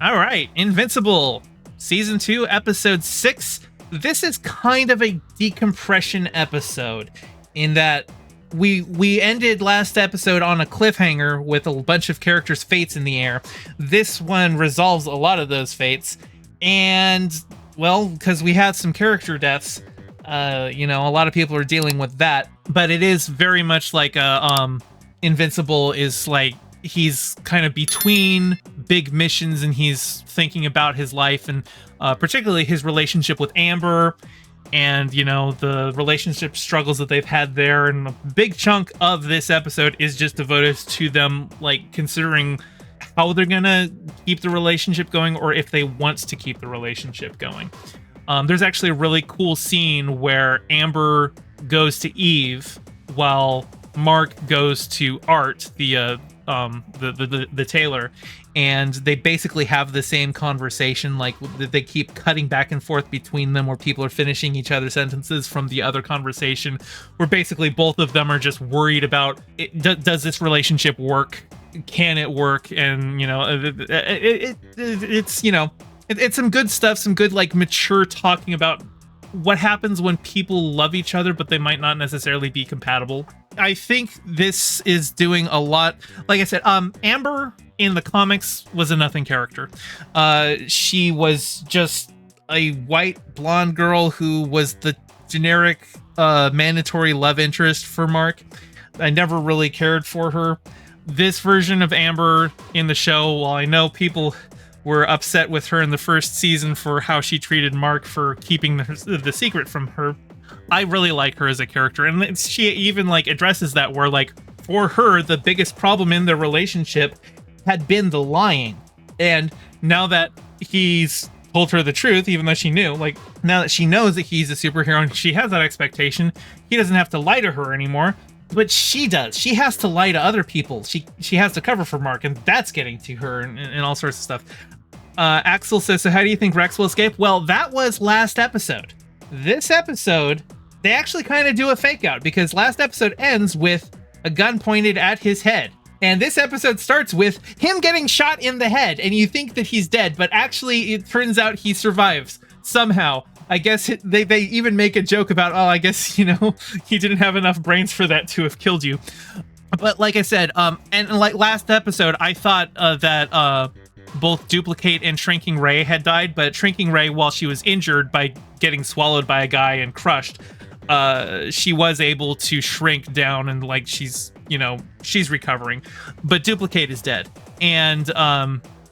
All right, Invincible, season 2, episode 6. This is kind of a decompression episode in that we ended last episode on a cliffhanger with a bunch of characters' fates in the air. This one resolves a lot of those fates, and well, because we had some character deaths, a lot of people are dealing with that. But it is very much like Invincible is like he's kind of between big missions and he's thinking about his life and particularly his relationship with Amber and the relationship struggles that they've had there. And a big chunk of this episode is just devoted to them like considering how they're gonna keep the relationship going or if they want to keep the relationship going. There's actually a really cool scene where Amber goes to Eve while Mark goes to Art, the tailor, and they basically have the same conversation. Like they keep cutting back and forth between them where people are finishing each other's sentences from the other conversation, where basically both of them are just worried about does this relationship work, can it work? And it's some good stuff, some good like mature talking about what happens when people love each other but they might not necessarily be compatible. I think this is doing a lot. Like I said, Amber in the comics was a nothing character. She was just a white blonde girl who was the generic mandatory love interest for Mark. I never really cared for her. This version of Amber in the show, while I know people were upset with her in the first season for how she treated Mark for keeping the secret from her, I really like her as a character. And she even like addresses that where like for her, the biggest problem in their relationship had been the lying. And now that he's told her the truth, even though she knew, like now that she knows that he's a superhero and she has that expectation, he doesn't have to lie to her anymore. But she does. She has to lie to other people. She has to cover for Mark, and that's getting to her and all sorts of stuff. Axel says, so how do you think Rex will escape? Well, that was last episode. This episode, they actually kind of do a fake out because last episode ends with a gun pointed at his head. And this episode starts with him getting shot in the head, and you think that he's dead, but actually it turns out he survives somehow. I guess they even make a joke about, oh, I guess, he didn't have enough brains for that to have killed you. But like I said, and like last episode, I thought that both Duplicate and Shrinking Ray had died, but Shrinking Ray, while she was injured by getting swallowed by a guy and crushed, she was able to shrink down and like she's recovering. But Duplicate is dead. And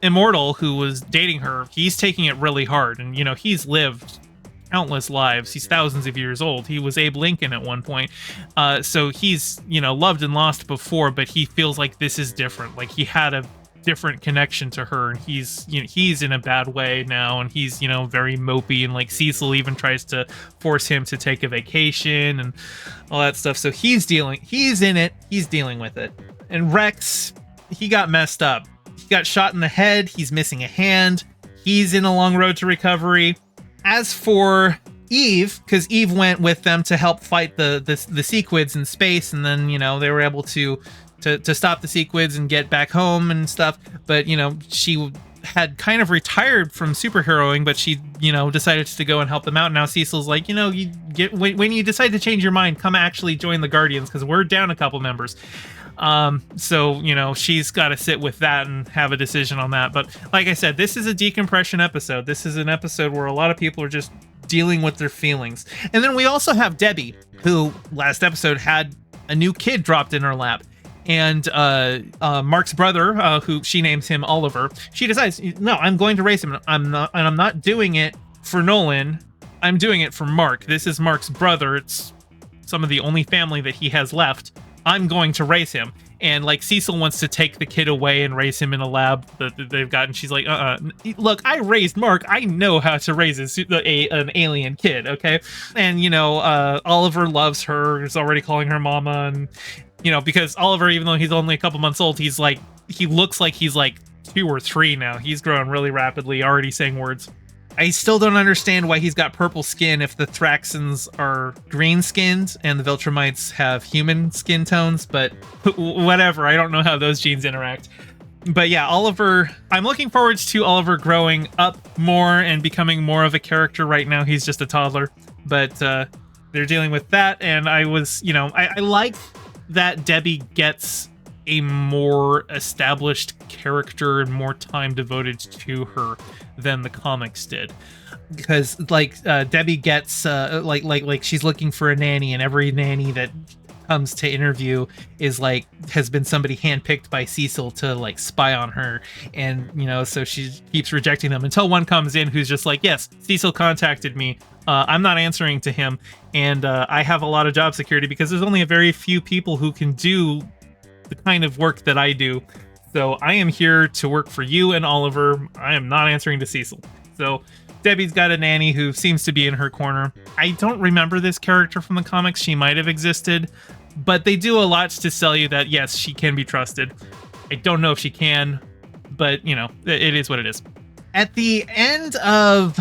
Immortal, who was dating her, he's taking it really hard. And, he's lived countless lives. He's thousands of years old. He was Abe Lincoln at one point. So he's, loved and lost before, but he feels like this is different. Like he had a different connection to her, and he's in a bad way now, and he's very mopey, and like Cecil even tries to force him to take a vacation and all that stuff. So he's dealing with it. And Rex, he got messed up. He got shot in the head. He's missing a hand. He's in a long road to recovery. As for Eve, because Eve went with them to help fight the Sequids in space, and then they were able to stop the Sequids and get back home and stuff. But she had kind of retired from superheroing, but she decided to go and help them out. Now Cecil's like, when you decide to change your mind, come actually join the Guardians because we're down a couple members. So she's got to sit with that and have a decision on that. But like I said, this is a decompression episode. This is an episode where a lot of people are just dealing with their feelings. And then we also have Debbie, who last episode had a new kid dropped in her lap. And Mark's brother, who she names him Oliver, she decides, no, I'm going to raise him. I'm not doing it for Nolan. I'm doing it for Mark. This is Mark's brother. It's some of the only family that he has left. I'm going to raise him. And like Cecil wants to take the kid away and raise him in a lab that they've got. And she's like, look, I raised Mark. I know how to raise an alien kid. Okay. And, Oliver loves her. Is already calling her mama. And, because Oliver, even though he's only a couple months old, he looks like he's like 2 or 3 now. He's growing really rapidly, already saying words. I still don't understand why he's got purple skin if the Thraxans are green-skinned and the Viltrumites have human skin tones, but whatever. I don't know how those genes interact. But yeah, Oliver, I'm looking forward to Oliver growing up more and becoming more of a character. Right now, he's just a toddler, but they're dealing with that. And I was, I like that Debbie gets a more established character and more time devoted to her than the comics did. Because Debbie gets like she's looking for a nanny, and every nanny that comes to interview has been somebody handpicked by Cecil to spy on her, and so she keeps rejecting them until one comes in who's just like, yes, Cecil contacted me, I'm not answering to him, and I have a lot of job security because there's only a very few people who can do the kind of work that I do, so I am here to work for you and Oliver. I am not answering to Cecil. So Debbie's got a nanny who seems to be in her corner. I don't remember this character from the comics. She might have existed, but they do a lot to sell you that, yes, she can be trusted. I don't know if she can, but, it is what it is. At the end of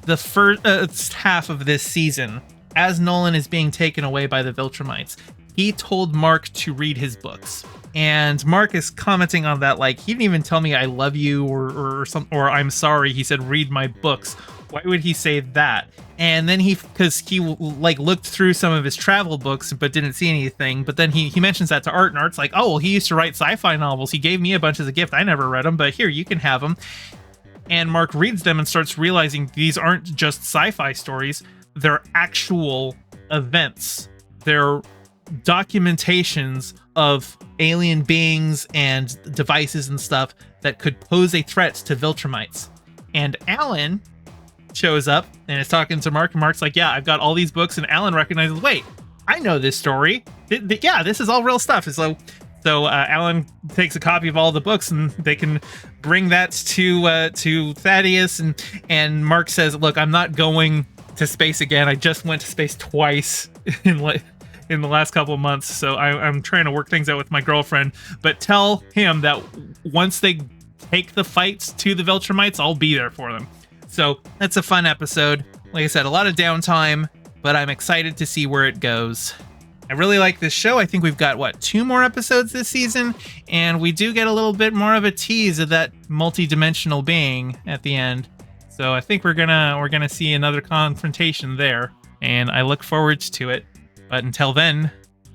the first half of this season, as Nolan is being taken away by the Viltrumites, he told Mark to read his books. And Mark is commenting on that, he didn't even tell me I love you or I'm sorry. He said, read my books. Why would he say that? And then because he looked through some of his travel books but didn't see anything. But then he mentions that to Art, and Art's like, oh, well, he used to write sci-fi novels. He gave me a bunch as a gift. I never read them, but here, you can have them. And Mark reads them and starts realizing these aren't just sci-fi stories. They're actual events. They're documentations of alien beings and devices and stuff that could pose a threat to Viltrumites. And Alan shows up and is talking to Mark, and Mark's like, yeah, I've got all these books, and Alan recognizes, wait, I know this story. Yeah, this is all real stuff. So Alan takes a copy of all the books, and they can bring that to Thaddeus, and Mark says, look, I'm not going to space again. I just went to space twice in the last couple of months, so I'm trying to work things out with my girlfriend, but tell him that once they take the fights to the Viltrumites, I'll be there for them. So that's a fun episode. Like I said, a lot of downtime, but I'm excited to see where it goes. I really like this show. I think we've got, 2 more episodes this season, and we do get a little bit more of a tease of that multi-dimensional being at the end. So I think we're gonna see another confrontation there, and I look forward to it. But until then,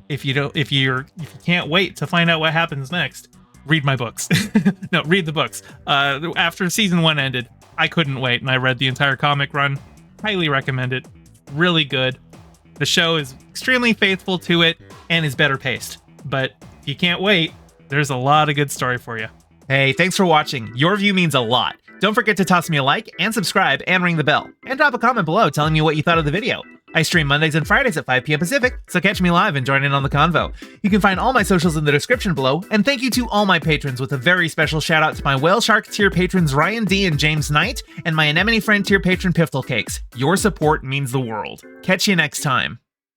if you can't wait to find out what happens next, read my books. No, read the books. After season 1 ended, I couldn't wait, and I read the entire comic run. Highly recommend it. Really good. The show is extremely faithful to it and is better paced. But if you can't wait, there's a lot of good story for you. Hey, thanks for watching. Your view means a lot. Don't forget to toss me a like and subscribe and ring the bell. And drop a comment below telling me what you thought of the video. I stream Mondays and Fridays at 5 p.m. Pacific, so catch me live and join in on the convo. You can find all my socials in the description below, and thank you to all my patrons, with a very special shout out to my Whale Shark tier patrons Ryan D and James Knight, and my Anemone Friend tier patron Piftle Cakes. Your support means the world. Catch you next time.